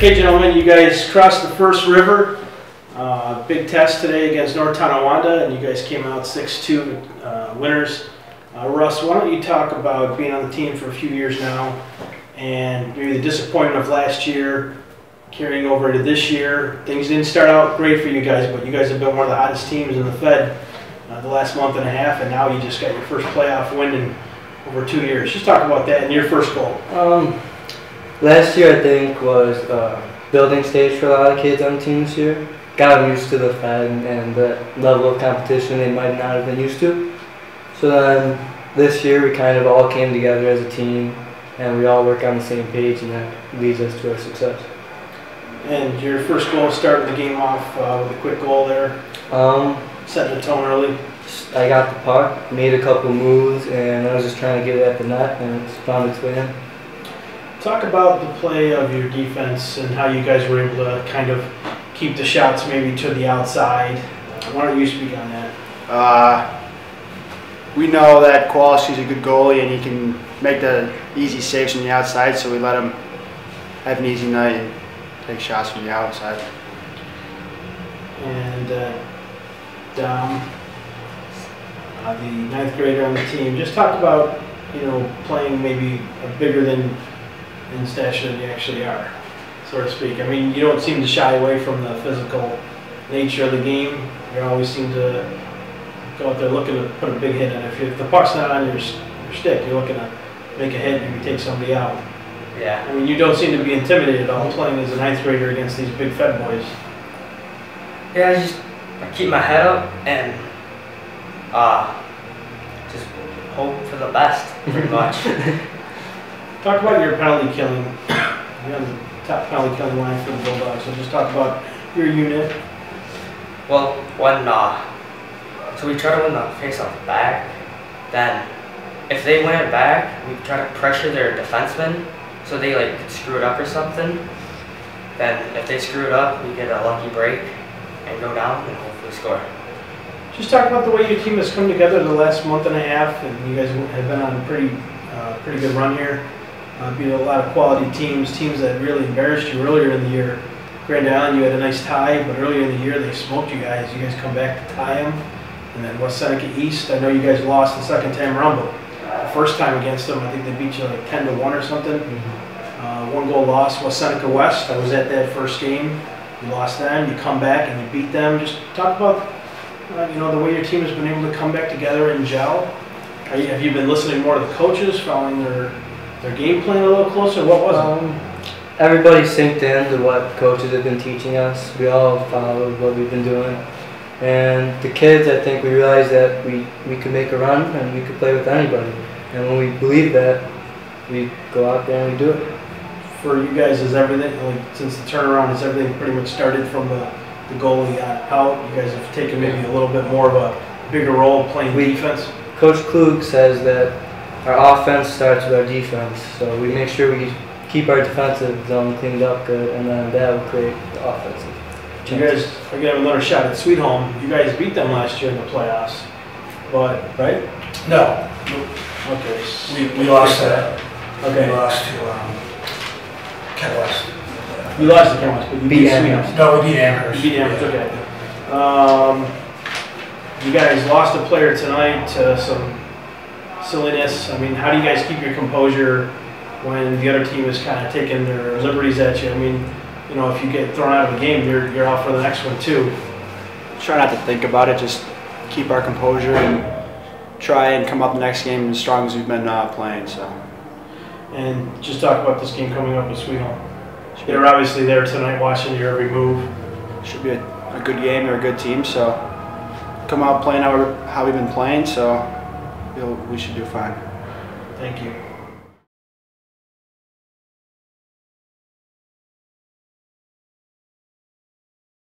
Okay, gentlemen, you guys crossed the first river. Big test today against North Tonawanda, and you guys came out 6-2 winners. Russ, why don't you talk about being on the team for a few years now, and maybe the disappointment of last year carrying over to this year. Things didn't start out great for you guys, but you guys have been one of the hottest teams in the Fed the last month and a half, and now you just got your first playoff win in over 2 years. Just talk about that and your first goal. Last year, I think, was building stage for a lot of kids on the team this year. Got them used to the Fed and the level of competition they might not have been used to. So then this year, we kind of all came together as a team, and we all work on the same page, and that leads us to our success. And your first goal started the game off with a quick goal there, setting the tone early. I got the puck, made a couple moves, and I was just trying to get it at the net, and it's found its way in. Talk about the play of your defense and how you guys were able to kind of keep the shots maybe to the outside. Why don't you speak on that? We know that Kowalski's a good goalie and he can make the easy saves from the outside, so we let him have an easy night and take shots from the outside. And Dom, the ninth grader on the team, just talk about, playing maybe a bigger than in stature than you actually are, so to speak. I mean, you don't seem to shy away from the physical nature of the game. You always seem to go out there looking to put a big hit in. If the puck's not on your stick, you're looking to make a hit and maybe take somebody out. Yeah. I mean, you don't seem to be intimidated at all playing as a ninth grader against these big Fed boys. Yeah, I keep my head up and just hope for the best, pretty much. Talk about your penalty killing. You're on the top penalty killing line for the Bulldogs, so just talk about your unit. Well, so we try to win the face-off back, then if they win it back, we try to pressure their defensemen so they could screw it up or something. Then if they screw it up, we get a lucky break and go down and hopefully score. Just talk about the way your team has come together the last month and a half, and you guys have been on a pretty good run here. Beat a lot of quality teams that really embarrassed you earlier in the year. Grand Island, you had a nice tie, but earlier in the year they smoked you guys. You guys come back to tie them. And then West Seneca East, I know you guys lost the second time around, but the first time against them, I think they beat you 10-1 or something. Mm-hmm. 1 goal loss. West Seneca West, I was at that first game. You lost them, you come back and you beat them. Just talk about the way your team has been able to come back together and gel. Have you been listening more to the coaches, following their game plan a little closer? What was it? Everybody synced in to what coaches have been teaching us. We all followed what we've been doing. And the kids, I think we realized that we could make a run and we could play with anybody. And when we believe that, we go out there and we do it. For you guys, is everything, since the turnaround, has everything pretty much started from the goalie out? You guys have taken maybe a little bit more of a bigger role playing defense? Coach Klug says that our offense starts with our defense. So we make sure we keep our defensive zone cleaned up good, and then that will create the offensive. You guys are going to have another shot at Sweet Home. You guys beat them last year in the playoffs, but, right? No. Okay. We lost that. Okay. We lost to Ken West. You lost to Ken West, but you beat Sweet Home. No, we beat Amherst. You beat Amherst, okay. You guys lost a player tonight to some silliness. I mean, how do you guys keep your composure when the other team is kind of taking their liberties at you? I mean, if you get thrown out of a game, you're out for the next one too. Try not to think about it, just keep our composure and try and come up the next game as strong as we've been playing. So. And just talk about this game coming up with Sweet Home. They're obviously there tonight watching your every move. Should be a good game. They're a good team, so come out playing how we've been playing, so we should do fine. Thank you.